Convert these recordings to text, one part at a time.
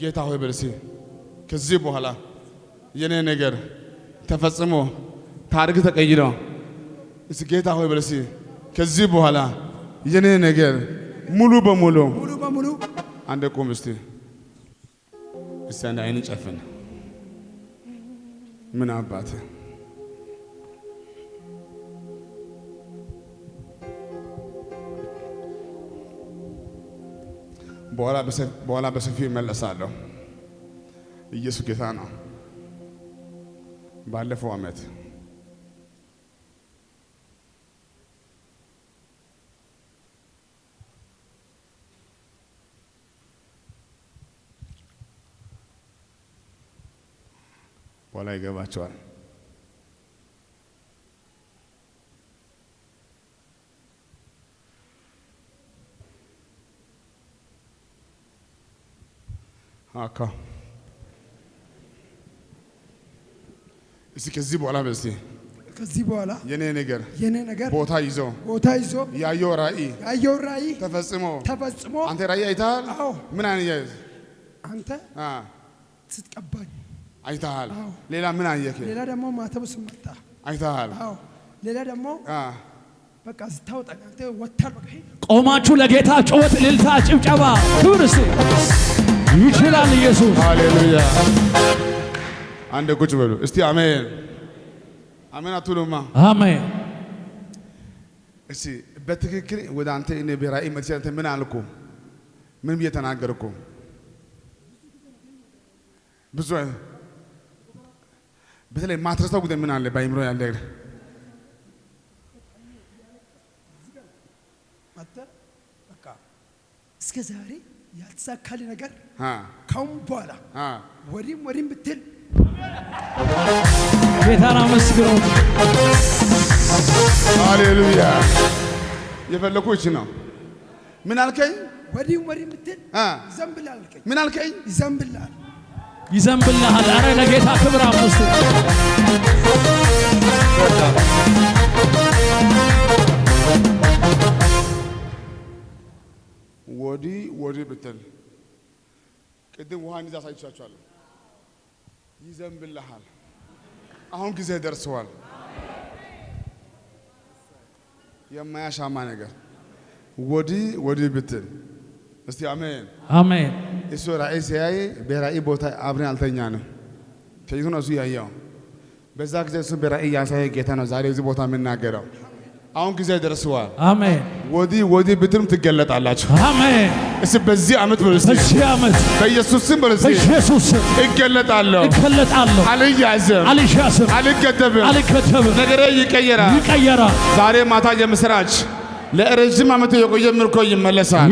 ጌታ ሆይ በርሲ ከዚህ በኋላ የኔ ነገር ተፈጽሞ ታሪክ ተቀይሮ እስ ጌታ ሆይ በርሲ ከዚህ በኋላ የኔ ነገር ሙሉ በሙሉ አንደ ቆም እስቲ አንድ አይን ጨፍን ምን አባት በኋላ በሰፊው እመለሳለሁ። ኢየሱስ ጌታ ነው። ባለፈው ዓመት በኋላ ይገባቸዋል። አካ እስኪ ከዚህ በኋላ የኔ ነገር ቦታ ይዞ ያየው ራእይ ተፈጽሞ አንተ ራእይ አይተሃል? ምን አይነት አንተ ስትቀባኝ አይተሃል? ሌላ ምን አየህ? ሌላ ደግሞ ማተብ ስመታ አይተሃል? ሌላ ደግሞ በቃ ስታወጣኝ አንተ ወጣል። በቃ ቆማችሁ ለጌታ ጩኸት፣ እልልታ፣ ጭብጨባ ክብር እስቲ ይችላል ኢየሱስ። ሃሌሉያ። አንድ ቁጭ በሉ እስቲ አሜን አሜን አትሉማ? አሜን። እስቲ በትክክል ወደ አንተ እኔ ብሔራዊ መጥቼ ምን አልኩ? ምን ብዬ ተናገርኩ? ብዙ በተለይ ማትረሳው ጉዳይ ምን አለ ባይምሮ ያለ በቃ እስከ ዛሬ ያልተሳካል ነገር ካሁን በኋላ ወዲም ብትል ጌታን አመስግኑ። ሃሌሉያ። የፈለኩ እቺ ነው። ምን አልከኝ? ወዲም ብትል ይዘንብልሃል አልከኝ። ምን አልከኝ? ይዘንብልሃል። አረ ለጌታ ክብር አመስግኑ። ወዲ ብትል ቅድም ውሃን ይዛ ሳይቻቻለሁ። ይዘንብልሃል። አሁን ጊዜ ደርሰዋል። የማያሻማ ነገር ወዲ ብትል እስቲ አሜን አሜን። እሱ ራእይ ሲያይ በራእይ ቦታ አብረን አልተኛንም። ከይቱ ነው እሱ ያየው። በዛ ጊዜ እሱ በራእይ ያሳየ ጌታ ነው ዛሬ እዚህ ቦታ የምናገረው። አሁን ጊዜ ደርሰዋል። አሜን። ወዲ ብትልም ትገለጣላችሁ። አሜን። እስ በዚህ ዓመት በዚህ ዓመት በኢየሱስ ስም በኢየሱስ ስም እገለጣለሁ። አልያዝም፣ አልገደብም። ነገሬ ይቀየራል። ዛሬ ማታ የምስራች ለረጅም ዓመት የቆየ ምርኮ ይመለሳል።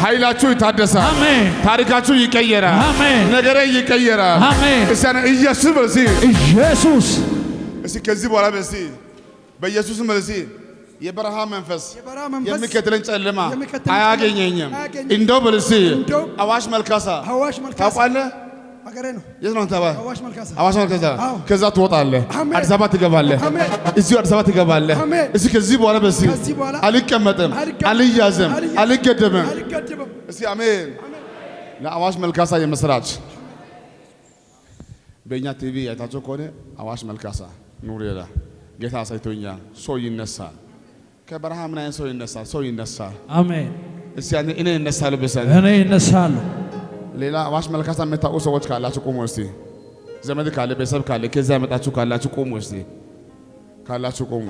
ኃይላችሁ ይታደሳል። አሜን። ታሪካችሁ ይቀየራል። አሜን። ነገሬ ይቀየራል። አሜን። ኢየሱስ በዚህ ኢየሱስ እሺ ከዚህ በኋላ በዚህ በኢየሱስ በዚህ የበረሃ መንፈስ የሚከተለኝ ጨለማ አያገኘኝም። እንደው በዚህ አዋሽ መልካሳ ታውቃለህ? አገሬ ነው። የት ነው ተባ? አዋሽ መልካሳ። ከዛ ትወጣለህ፣ አዲስ አበባ ትገባለህ። እዚሁ አዲስ አበባ ትገባለህ። እስኪ ከዚህ በኋላ በዚህ አልቀመጥም፣ አልያዝም፣ አልገደብም። እስኪ አሜን። ለአዋሽ መልካሳ የምስራች በእኛ ቲቪ አይታችሁ ከሆነ አዋሽ መልካሳ ኑሪላ ጌታ አሳይቶኛል። ሰው ይነሳል። ከበረሃ ምን አይነት ሰው ይነሳል? ሰው ይነሳል። አሜን። እስቲ እኔ እነሳለሁ በሰል እኔ እነሳለሁ። ሌላ አዋሽ መልካሳ የምታውቁ ሰዎች ካላችሁ ቁሙ እስቲ። ዘመድ ካለ ቤተሰብ ካለ ከዛ ያመጣችሁ ካላችሁ ቁሙ እስቲ። ካላችሁ ቁሙ።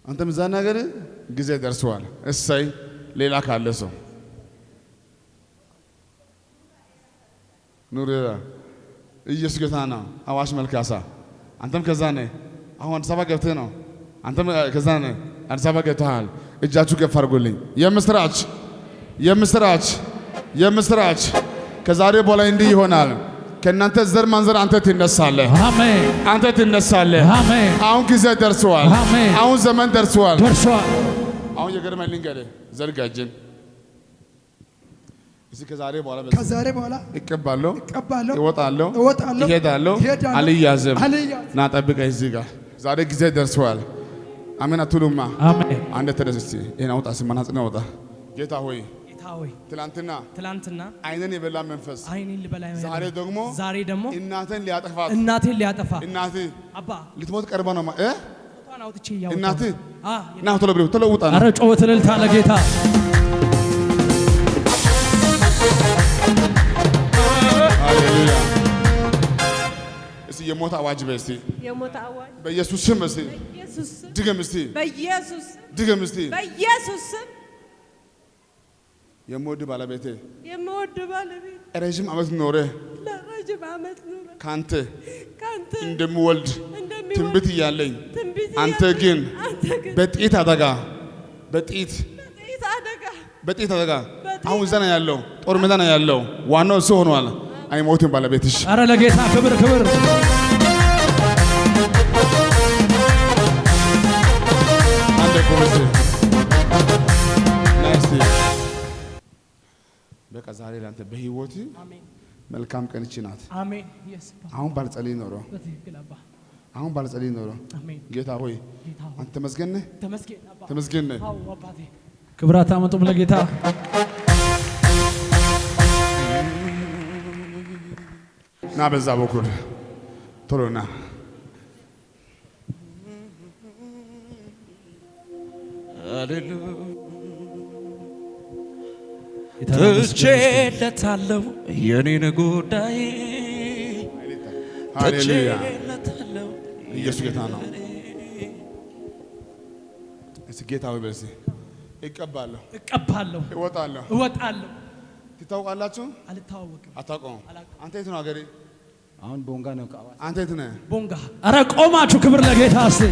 አንተም እዛ ነገር ጊዜ ደርሷል። እሰይ ሌላ ካለ ሰው ኑሪላ ኢየሱስ ጌታ ነው። አዋሽ መልካሳ አንተም ከዛ ነህ። አሁን አዲስ አበባ ገብተህ ነው። አንተም ከዛ ነህ። አዲስ አበባ ገብተሃል። እጃችሁ ከፍ አድርጉልኝ። የምስራች ከዛሬ በኋላ እንዲህ ይሆናል። ከእናንተ ዘር ማንዘር አንተ ትነሳለህ። አሜን። አንተ ትነሳለህ። አሜን። አሁን ጊዜ ደርሷል። አሜን። አሁን ዘመን ደርሷል። አሁን የገረመኝ ልንገርህ። ዘርጋ እጅን እዚህ ከዛሬ በኋላ እቀባለሁ፣ እወጣለሁ፣ እሄዳለሁ፣ አልያዝም። ና ጠብቀኝ እዚህ ጋር ዛሬ ጊዜ ደርሷል። አሜን አትሉማ? አሜን። አንተ ተነስ እስቲ ይሄን አውጣ፣ ሲማናጽና አውጣ። ጌታ ሆይ ጌታ ሆይ ትላንትና አይነን የበላ መንፈስ አይኔን ሊበላ ዛሬ ደግሞ እናቴን ሊያጠፋ እናቴ አባ ልትሞት ቀርባ ነው ፎቶን አውጥቼ ያው እናቴ እና ቶሎ ብሎ ተለውጣ ነው። ኧረ ጮት እልልታ ለጌታ ሃሌሉያ። እስቲ የሞት አዋጅ በስቲ የሞት አዋጅ በኢየሱስ ስም በስቲ በኢየሱስ ስም ድገም እስቲ በኢየሱስ ስም ድገም እስቲ በኢየሱስ ስም የምወድ ባለቤቴ ረጅም ዓመት ኖረ ካንተ እንደምወልድ ትንቢት እያለኝ አንተ ግን በጥይት አደጋ አሁን እዛ ነው ያለው፣ ጦር ሜዳ ነው ያለው። ዋናው እሱ ሆኗል። አይሞትም ባለቤትሽ። ኧረ ለጌታ ክብር አንተ ኮርስ ናይስ። በቃ ዛሬ ላንተ በህይወት መልካም ቀን እቺ ናት። አሜን። አሁን ባልጸልይ ኖሮ ጌታ ሆይ አንተ ተመስገን ነህ። ክብራት አመጡም ለጌታ። ና በዛ በኩል ቶሎ ና። ትቼለታለሁ የኔን ጉዳይ ሃሌሉያ። ኢየሱስ ጌታ ነው። እስኪ ጌታ ሆይ በሲ እቀባለሁ፣ እወጣለሁ። ትታውቃላችሁ? አልታወቅም። አታውቀውም? አንተ የት ነው ሀገሬ? አሁን ቦንጋ ነው። አንተ የት ነህ? ቦንጋ። ኧረ ቆማችሁ ክብር ለጌታ እስቲ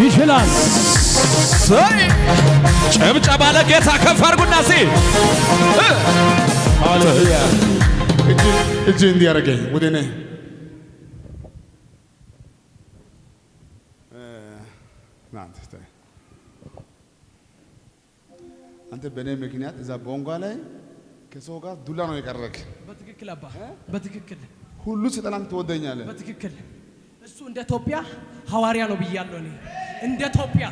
ይችላል። ጭብጨባ ለጌታ ከፍ አድርጉና እስቲ ሃሌሉያ። እጅ እንዲያደርገኝ ወደ እኔ አንተ በእኔ ምክንያት እዛ ቦንጋ ላይ ከሰው ጋር ዱላ ነው የቀረክ። በትክክል አባ፣ በትክክል ሁሉ ሰይጣን ትወደኛለህ። በትክክል እሱ እንደ ኢትዮጵያ ሐዋርያ ነው ብያለሁ። እኔ እንደ ኢትዮጵያ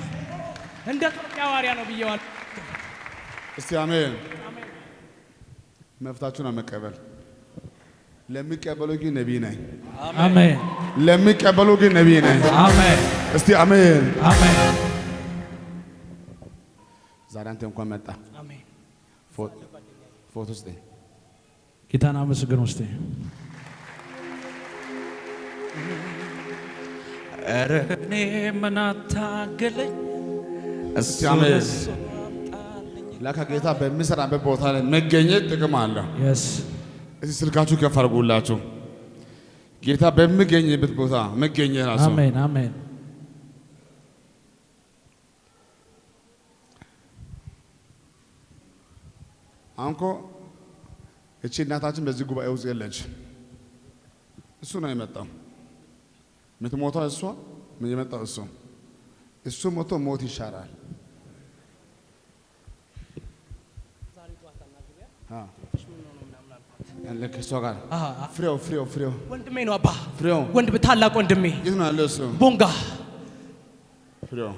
ሐዋርያ ነው ብያለሁ። እስቲ አሜን። መፍታችሁን መቀበል ለሚቀበሉ ግን ነቢይ ነኝ። አሜን። ለሚቀበሉ ግን ነቢይ ነኝ። አሜን። እስቲ አሜን። አሜን። ዛሬ አንተ እንኳን መጣ። አሜን። ፎቶ ስጠኝ። ጌታን አመስግኑ እስቲ። ኧረ እኔ ምን አታገለኝ። እስቲ አሜን። ለካ ጌታ በሚሰራበት ቦታ ላይ መገኘት ጥቅም አለው። እስቲ ስልካችሁ ከፍ አድርጉላችሁ። ጌታ በሚገኝበት ቦታ መገኘት ራሱ አሜን። አሜን። አንኮ እቺ እናታችን በዚህ ጉባኤ ውስጥ የለች። እሱ ነው የመጣው። የምትሞተው እሷ፣ የመጣው እሱ ሞቶ ሞት ይሻላል። ከእሷ ጋር ፍሬው ወንድሜ ነው አባ። ፍሬው ታላቅ ወንድሜ። የት ነው ያለው እሱ? ቦንጋ። ፍሬው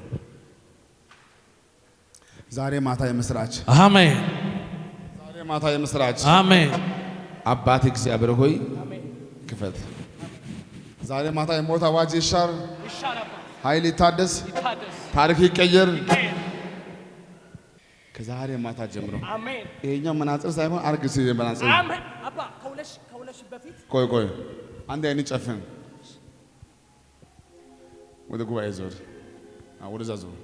ዛሬ ማታ የምስራች። አሜን። ዛሬ ማታ የምስራች። አሜን። አባት እግዚአብሔር ሆይ ክፈት። ዛሬ ማታ የሞት አዋጅ ይሻር፣ ኃይል ይታደስ፣ ታሪክ ይቀየር። ከዛሬ ማታ ጀምሮ አሜን። ይሄኛው መናጽር ሳይሆን አርግስ መናጽር። አሜን አባ። ከሁለሽ በፊት ቆይ አንድ አይን ጨፍን። ወደ ጉባኤ ዞር። ወደዛ ዞር።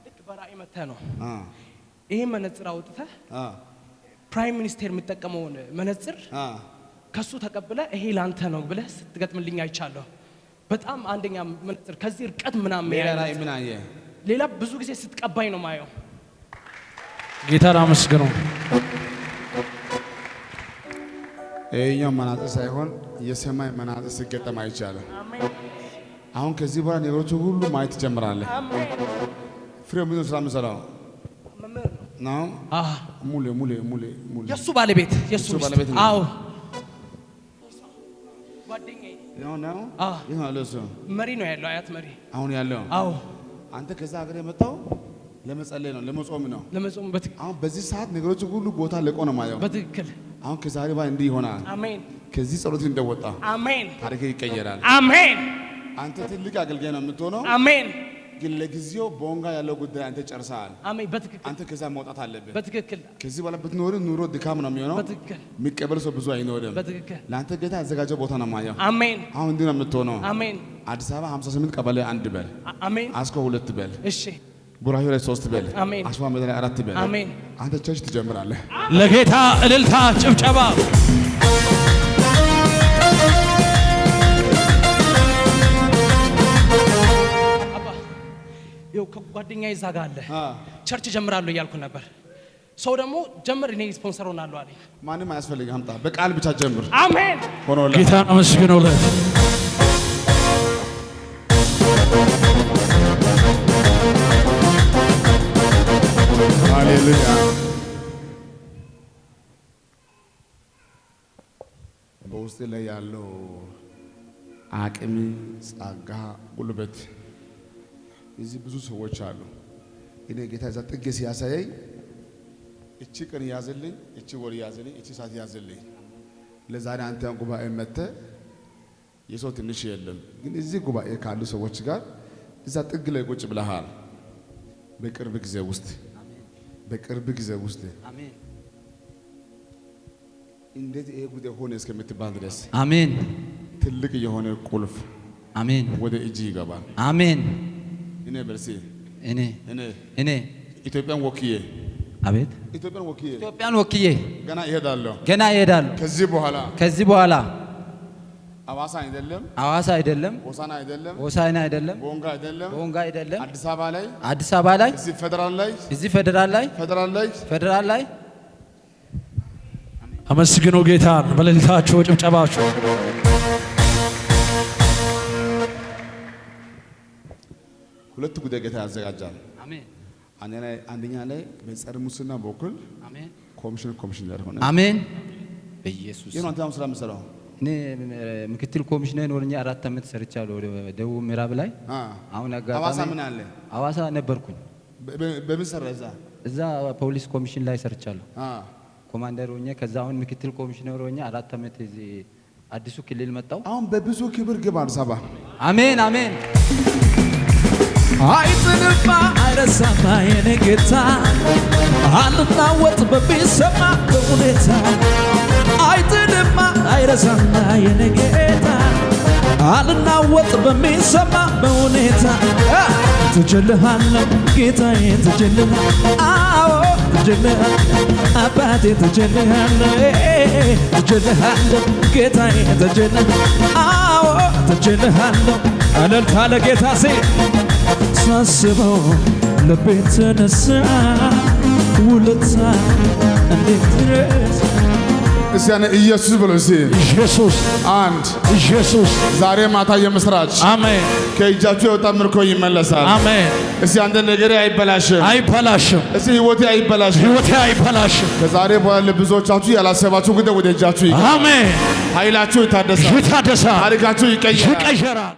ልክ በራእይ መተህ ነው ይሄ መነጽር አውጥተህ ፕራይም ሚኒስቴር የሚጠቀመውን መነጽር ከሱ ተቀብለ ይሄ ላንተ ነው ብለህ ስትገጥምልኝ አይቻለሁ። በጣም አንደኛ መነጽር ከዚህ ርቀት ምናምን ሌላ ብዙ ጊዜ ስትቀባኝ ነው ማየው። ጌታን አመስግኑ። ይሄኛው መናጽር ሳይሆን የሰማይ መናጽር ሲገጠም አይቻለሁ። አሁን ከዚህ በኋላ ነገሮች ሁሉ ማየት ትጀምራለህ። ፍሬው ምን ስራ የምሰራው መምህር ነው? ሙሌ የሱ ባለቤት የሱ ባለቤት ነው። አዎ ጓደኛዬ ነው። ይሄ አለሱ መሪ ነው ያለው አያት መሪ አሁን ያለው። አዎ አንተ ከዛ ሀገር የመጣው ለመጸለይ ነው ለመጾም ነው? ለመጾም በትክክል። አሁን በዚህ ሰዓት ነገሮች ሁሉ ቦታ ለቆ ነው ማየው። በትክክል አሁን ከዛሬ በኋላ እንዲህ ይሆናል። አሜን። ከዚህ ጸሎት እንደወጣ አሜን። ታሪክ ይቀየራል። አሜን። አንተ ትልቅ አገልጋይ ነው የምትሆነው። አሜን። ግን ለጊዜው ቦንጋ ያለው ጉዳይ አንተ ጨርሰሃል። አሜን። በትክክል አንተ ከዛ መውጣት አለብህ። በትክክል ከዚህ በኋላ ብትኖር ኑሮ ድካም ነው የሚሆነው። በትክክል የሚቀበል ሰው ብዙ አይኖርም። በትክክል ለአንተ ጌታ ያዘጋጀው ቦታ ነው ማየው። አሜን። አሁን እንዲህ ነው የምትሆነው። አሜን። አዲስ አበባ 58 ቀበሌ 1 በል፣ አሜን። አስኮ 2 በል፣ እሺ ቡራዩ ላይ 3 በል፣ አሜን። አሸዋ ሜዳ ላይ 4 በል። አሜን። አንተ ቸርች ትጀምራለህ። ለጌታ እልልታ ጭብጨባ። ይኸው ከጓደኛዬ እዛ ጋር አለ ቸርች ጀምራለሁ እያልኩ ነበር። ሰው ደግሞ ጀምር እኔ ስፖንሰር ሆናለሁ አለኝ። ማንም አያስፈልግም፣ አምጣ በቃል ብቻ ጀምር። አሜን። ሆኖልህ ጌታን አመስግኑለት። ሃሌሉያ። በውስጥ ላይ ያለው አቅም፣ ጸጋ፣ ጉልበት እዚህ ብዙ ሰዎች አሉ። እኔ ጌታ እዛ ጥግ ሲያሳየኝ እቺ ቀን ያዘልኝ፣ እቺ ወር ያዘልኝ፣ እቺ ሰዓት ያዘልኝ። ለዛሬ አንተ ጉባኤ መጥተህ የሰው ትንሽ የለም፣ ግን እዚህ ጉባኤ ካሉ ሰዎች ጋር እዛ ጥግ ላይ ቁጭ ብለሃል። በቅርብ ጊዜ ውስጥ አሜን እንዴት ይሄ ጉዳይ ሆነ እስከምትባል ድረስ አሜን ትልቅ የሆነ ቁልፍ አሜን ወደ እጅ ይገባል። አሜን። እኔ በርሲ እኔ ኢትዮጵያን ወክዬ አቤት ኢትዮጵያን ወክዬ ገና እሄዳለሁ። ከዚህ በኋላ ሐዋሳ አይደለም፣ ሆሳዕና አይደለም፣ ቦንጋ አይደለም፣ አዲስ አበባ ላይ እዚህ ፌደራል ላይ አመስግኑ ጌታን በእልልታችሁ ጭብጨባችሁ። ሁለት ጉዳይ ጌታ ያዘጋጃል። አሜን። አንደኛ ላይ በጸረ ሙስና በኩል አሜን ኮሚሽነር ሆነ። አሜን በኢየሱስ ይሄን አንተ ስራ መስራው እኔ ምክትል ኮሚሽነር ሆኜ 4 ዓመት ሰርቻለሁ ደቡብ ምዕራብ ላይ። አሁን አጋጣሚ ሐዋሳ ምን አለ? ሐዋሳ ነበርኩኝ። በምን ሰራ? እዛ ፖሊስ ኮሚሽን ላይ ሰርቻለሁ ኮማንደር ሆኜ። ከዛ አሁን ምክትል ኮሚሽነር ሆኜ 4 ዓመት እዚህ አዲሱ ክልል መጣሁ። አሁን በብዙ ክብር ግባ አዲስ አበባ። አሜን አሜን። አይጥልማ አይረሳማ የኔ ጌታ አልናወጥ በሚሰማ በሁኔታ አይጥልማ አይረሳማ የኔ ጌታ አልናወጥ በሚሰማ በሁኔታ ትችልሃለሁ ጌታዬ ትችልሃለሁ አዎ ትችልሃለሁ አባቴ ትችልሃለሁ ትችልሃለሁ ጌታዬ ትችልሃለሁ አዎ ትችልሃለሁ እልልታ ለጌታ ሳስበው ልቤ ተነሳ ውለታ እንዴት ድረስ እስቲ ያኔ ኢየሱስ ብሎ እስቲ ኢየሱስ አንድ ኢየሱስ ዛሬ ማታ የምስራች አሜን። ከእጃችሁ የወጣ ምርኮ ይመለሳል። አሜን። እስቲ አንተ ነገሬ አይበላሽም። እስቲ ህይወቴ አይበላሽም። ከዛሬ በኋላ ለብዙዎቻችሁ ያላሰባችሁ ጉዳይ ወደ እጃችሁ ይገባል። አሜን። ኃይላችሁ ይታደሳል። ታሪካችሁ ይቀየራል። ይቀየራል።